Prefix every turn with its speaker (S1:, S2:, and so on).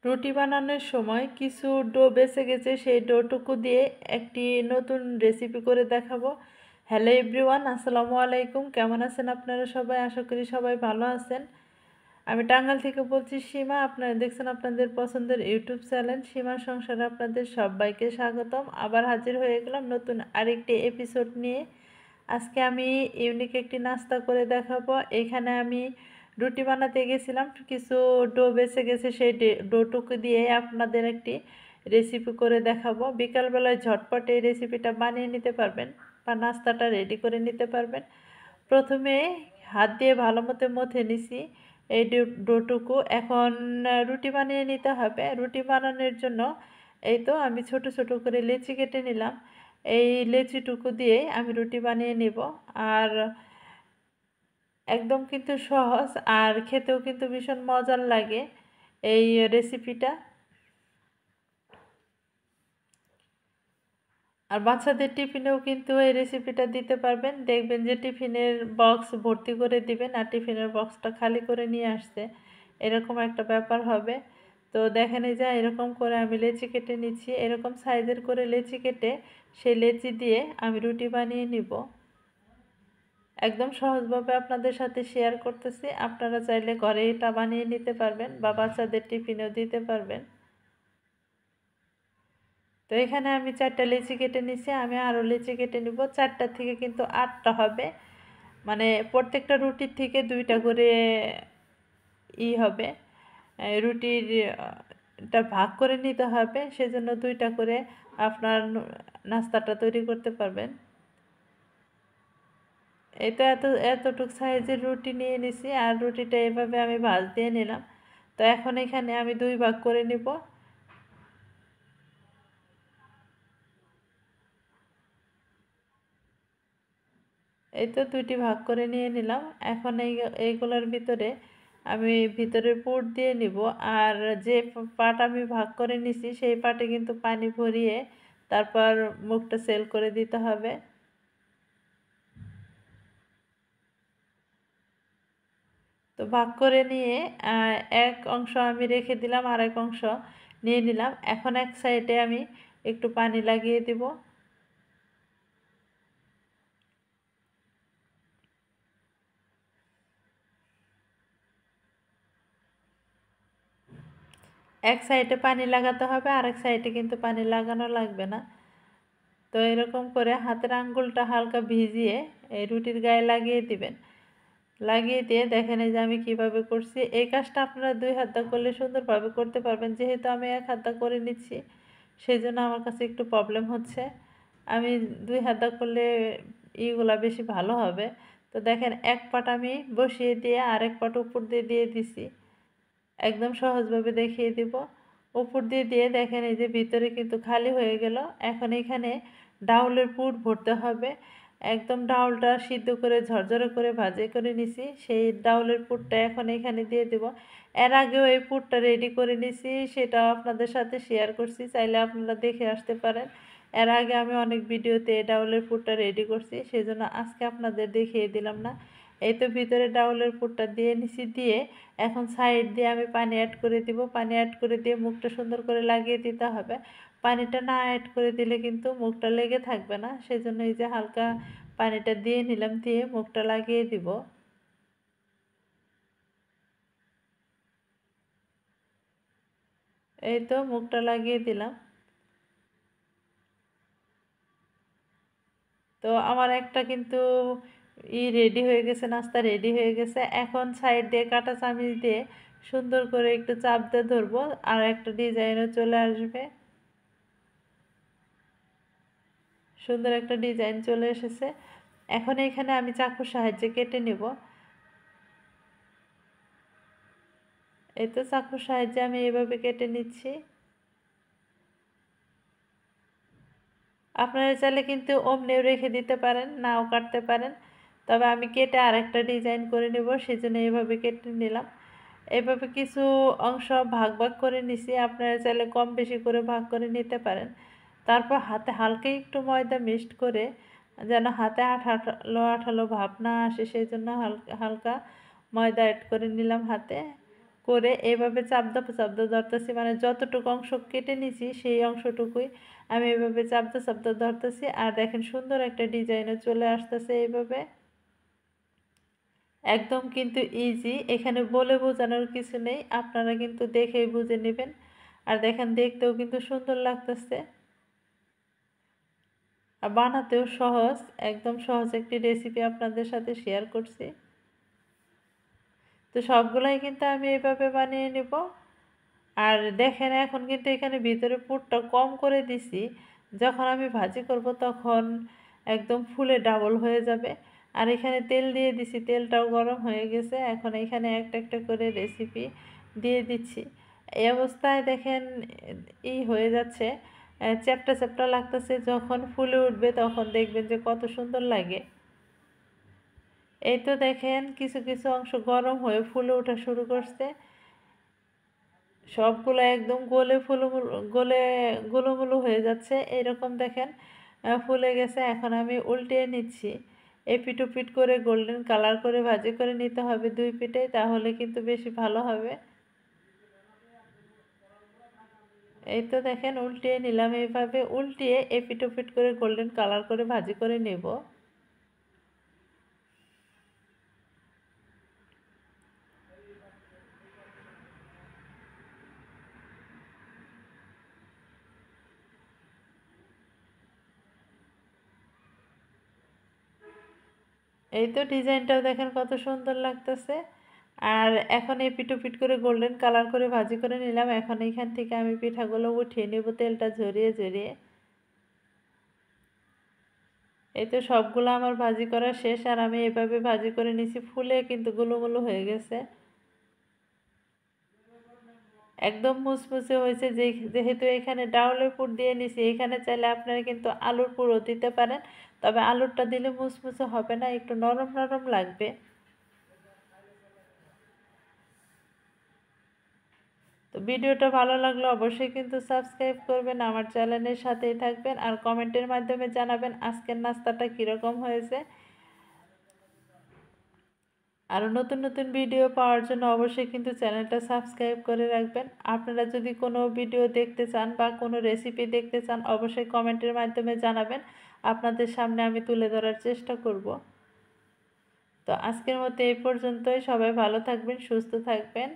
S1: রুটি বানানোর সময় কিছু ডো বেঁচে গেছে, সেই ডোটুকু দিয়ে একটি নতুন রেসিপি করে দেখাবো। হ্যালো এভরিওয়ান, আসসালামু আলাইকুম। কেমন আছেন আপনারা সবাই? আশা করি সবাই ভালো আছেন। আমি টাঙ্গাইল থেকে বলছি সীমা। আপনারা দেখছেন আপনাদের পছন্দের ইউটিউব চ্যানেল সীমার সংসারে আপনাদের সবাইকে স্বাগতম। আবার হাজির হয়ে গেলাম নতুন আরেকটি এপিসোড নিয়ে। আজকে আমি ইউনিক একটি নাস্তা করে দেখাবো। এখানে আমি রুটি বানাতে গেছিলাম, কিছু ডো বেঁচে গেছে, সেই ডোটুকু দিয়ে আপনাদের একটি রেসিপি করে দেখাবো। বিকালবেলায় ঝটপট এই রেসিপিটা বানিয়ে নিতে পারবেন বা নাস্তাটা রেডি করে নিতে পারবেন। প্রথমে হাত দিয়ে ভালো মতো মথে নিছি এই ডোটুকু। এখন রুটি বানিয়ে নিতে হবে। রুটি বানানোর জন্য এই তো আমি ছোট ছোট করে লেচি কেটে নিলাম। এই লেচিটুকু দিয়ে আমি রুটি বানিয়ে নিব। আর একদম কিন্তু সহজ, আর খেতেও কিন্তু ভীষণ মজার লাগে এই রেসিপিটা। আর বাচ্চাদের টিফিনেও কিন্তু এই রেসিপিটা দিতে পারবেন। দেখবেন যে টিফিনের বক্স ভর্তি করে দিবেন আর টিফিনের বক্সটা খালি করে নিয়ে আসছে, এরকম একটা ব্যাপার হবে। তো দেখেন এই যে এরকম করে আমি লেচি কেটে নিচ্ছি। এরকম সাইজের করে লেচি কেটে সেই লেচি দিয়ে আমি রুটি বানিয়ে নিব। একদম সহজভাবে আপনাদের সাথে শেয়ার করতেছি। আপনারা চাইলে ঘরে এটা বানিয়ে নিতে পারবেন বা বাচ্চাদের টিফিনেও দিতে পারবেন। তো এখানে আমি 4টা লিচি কেটে নিছি। আমি আরও লিচি কেটে নিব। 4টা থেকে কিন্তু 8টা হবে, মানে প্রত্যেকটা রুটির থেকে 2টা করে হবে। রুটির টা ভাগ করে নিতে হবে, সেজন্য 2টা করে আপনার নাস্তাটা তৈরি করতে পারবেন। এই তো এতটুক সাইজের রুটি নিয়ে নিছি, আর রুটিটা এভাবে আমি ভাঁজ দিয়ে নিলাম। তো এখন এখানে আমি 2 ভাগ করে নিব। এই তো 2টি ভাগ করে নিয়ে নিলাম। এখন এইগুলোর ভিতরে আমি ভিতরের পুর দিয়ে নিব। আর যে পাট আমি ভাগ করে নিছি সেই পাটে কিন্তু পানি ভরিয়ে তারপর মুখটা সেল করে দিতে হবে। তো ভাগ করে নিয়ে এক অংশ আমি রেখে দিলাম, আর এক অংশ নিয়ে নিলাম। এখন এক সাইডে আমি একটু পানি লাগিয়ে দিব। এক সাইডে পানি লাগাতে হবে, আরেক সাইডে কিন্তু পানি লাগানো লাগবে না। তো এরকম করে হাতের আঙ্গুলটা হালকা ভিজিয়ে এই রুটির গায়ে লাগিয়ে দিবেন। লাগিয়ে দিয়ে দেখেন এই যে আমি কিভাবে করছি। এই কাজটা আপনারা 2 হাত দা করলে সুন্দরভাবে করতে পারবেন। যেহেতু আমি 1 হাত দা করে নিচ্ছি, সেই জন্য আমার কাছে একটু প্রবলেম হচ্ছে। আমি 2 হাত দা করলে ইগুলা বেশি ভালো হবে। তো দেখেন এক পাট আমি বসিয়ে দিয়ে আরেক পাট উপর দিয়ে দিয়ে দিছি। একদম সহজভাবে দেখিয়ে দিব। উপর দিয়ে দিয়ে দেখেন এই যে ভিতরে কিন্তু খালি হয়ে গেল। এখন এখানে ডাউলের পুর ভরতে হবে। একদম ডাউলটা সিদ্ধ করে ঝরঝরে করে ভাজি করে নিছি, সেই ডাউলের পুরটা এখন এখানে দিয়ে দেব। এর আগেও এই পুরটা রেডি করে নিছি, সেটাও আপনাদের সাথে শেয়ার করছি, চাইলে আপনারা দেখে আসতে পারেন। এর আগে আমি অনেক ভিডিওতে ডাউলের পুরটা রেডি করছি, সেজন্য আজকে আপনাদের দেখিয়ে দিলাম না। এই তো ভিতরে ডাউলের পুরটা দিয়ে নিছি, দিয়ে এখন সাইড দিয়ে আমি পানি অ্যাড করে দিব। পানি অ্যাড করে দিয়ে মুখটা সুন্দর করে লাগিয়ে দিতে হবে। পানিটা না অ্যাড করে দিলে কিন্তু মুখটা লেগে থাকবে না, সেজন্য এই যে হালকা পানিটা দিয়ে নিলাম, দিয়ে মুখটা লাগিয়ে দিব। এই তো মুখটা লাগিয়ে দিলাম। তো আমার একটা কিন্তু রেডি হয়ে গেছে, নাস্তা রেডি হয়ে গেছে। এখন সাইড দিয়ে কাঁটা চামিচ দিয়ে সুন্দর করে একটু চাপ দিয়ে ধরবো, আর একটা ডিজাইনও চলে আসবে। সুন্দর একটা ডিজাইন চলে এসেছে। এখন এখানে আমি চাকুর সাহায্যে কেটে নেব। এই তো চাকুর সাহায্যে আমি এভাবে কেটে নিচ্ছি। আপনারা চাইলে কিন্তু অমনিও রেখে দিতে পারেন, নাও কাটতে পারেন। তবে আমি কেটে আরেকটা ডিজাইন করে নেব, সেজন্য এইভাবে কেটে নিলাম। এভাবে কিছু অংশ ভাগ ভাগ করে নিছি। আপনারা চাইলে কম বেশি করে ভাগ করে নিতে পারেন। তারপর হাতে হালকা একটু ময়দা মিক্সড করে, যেন হাতে আঠালো আঠালো ভাব না আসে, সেই জন্য হালকা হালকা ময়দা অ্যাড করে নিলাম হাতে। করে এভাবে চাপদা চাপদা ধরতেছি, মানে যতটুকু অংশ কেটে নিছি সেই অংশটুকুই আমি এভাবে চাপদা চাপদা ধরতেছি। আর দেখেন সুন্দর একটা ডিজাইনও চলে আসতেছে এইভাবে। একদম কিন্তু ইজি, এখানে বলে বোঝানোর কিছু নেই, আপনারা কিন্তু দেখেই বুঝে নেবেন। আর দেখেন দেখতেও কিন্তু সুন্দর লাগতেছে, আর বানাতেও সহজ, একদম সহজ একটি রেসিপি আপনাদের সাথে শেয়ার করছি। তো সবগুলাই কিন্তু আমি এভাবে বানিয়ে নেব। আর দেখেন এখন কিন্তু এখানে ভিতরে পুরটা কম করে দিছি, যখন আমি ভাজি করব তখন একদম ফুলে ডাবল হয়ে যাবে। আর এখানে তেল দিয়ে দিছি, তেলটাও গরম হয়ে গেছে। এখন এখানে একটা একটা করে রেসিপি দিয়ে দিচ্ছি। এই অবস্থায় দেখেন হয়ে যাচ্ছে, চ্যাপটা চ্যাপটা লাগতেছে। যখন ফুলে উঠবে তখন দেখবেন যে কত সুন্দর লাগে। এই তো দেখেন কিছু কিছু অংশ গরম হয়ে ফুলে ওঠা শুরু করছে, সবগুলো একদম গলে গোলুমুলু হয়ে যাচ্ছে এরকম দেখেন ফুলে গেছে। এখন আমি উল্টিয়ে নিচ্ছি, এপিট ওপিট করে গোল্ডেন কালার করে ভাজি করে নিতে হবে দুই পিঠেই, তাহলে কিন্তু বেশি ভালো হবে। এই তো দেখেন উল্টিয়ে নিলাম, এইভাবে উল্টিয়ে এপিট ওপিট করে গোল্ডেন কালার করে ভাজি করে নেব। এই তো ডিজাইনটাও দেখেন কত সুন্দর লাগতেছে। আর এখন এপিট ওপিট করে গোল্ডেন কালার করে ভাজি করে নিলাম। এখন এইখান থেকে আমি পিঠাগুলো উঠিয়ে নেব তেলটা ঝরিয়ে ঝরিয়ে। এই তো সবগুলো আমার ভাজি করা শেষ, আর আমি এভাবে ভাজি করে নিছি, ফুলে কিন্তু গুলো হয়ে গেছে, একদম মুসমুসে হয়েছে। যেহেতু এখানে ডাউলের পুর দিয়ে নিছি, এখানে চাইলে আপনারা কিন্তু আলুর পুরও দিতে পারেন, তবে আলুরটা দিলে মুসমুসে হবে না, একটু নরম নরম লাগবে। তো ভিডিওটা ভালো লাগলে অবশ্যই কিন্তু সাবস্ক্রাইব করবেন, আমার চ্যানেলের সাথেই থাকবেন, আর কমেন্টের মাধ্যমে জানাবেন আজকের নাস্তাটা কীরকম হয়েছে। আরও নতুন নতুন ভিডিও পাওয়ার জন্য অবশ্যই কিন্তু চ্যানেলটা সাবস্ক্রাইব করে রাখবেন। আপনারা যদি কোনো ভিডিও দেখতে চান বা কোনো রেসিপি দেখতে চান অবশ্যই কমেন্টের মাধ্যমে জানাবেন, আপনাদের সামনে আমি তুলে ধরার চেষ্টা করব। তো আজকের মতো এই পর্যন্তই, সবাই ভালো থাকবেন, সুস্থ থাকবেন।